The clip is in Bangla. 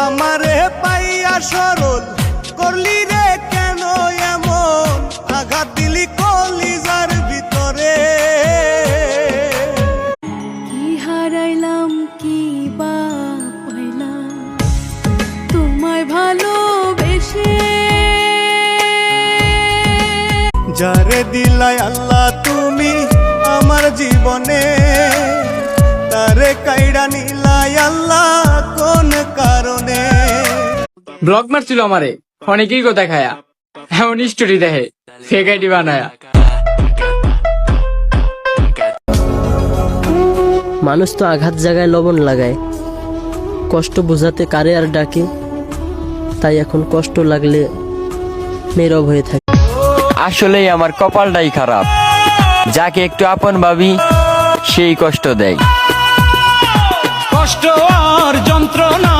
আমারে পাইয়া সরল করলি রে কেন এমন, আঘাত দিলি কলিজার ভিতরে। কি হারাইলাম কি বা পাইলাম তোমায় ভালোবেসে, যারে দিলাই আল্লাহ তুমি আমার জীবনে, তারে কাইড়া নিলাই আল্লাহ কোন কারণে। ব্লগ মারছিল আমারে অনেকেই কথা খায়া, এমন স্টোরি দেখে ফেক আইডি বানায়া। মানুষ তো আঘাত জায়গায় লবণ লাগায়, কষ্ট বোঝাতে কারে আর ডাকে, তাই এখন কষ্ট লাগলে নীরব হয়ে থাকে। আসলেই আমার কপালটাই খারাপ, যাকে একটু আপন ভাবি সেই কষ্ট দেয়। কষ্ট আর যন্ত্রণা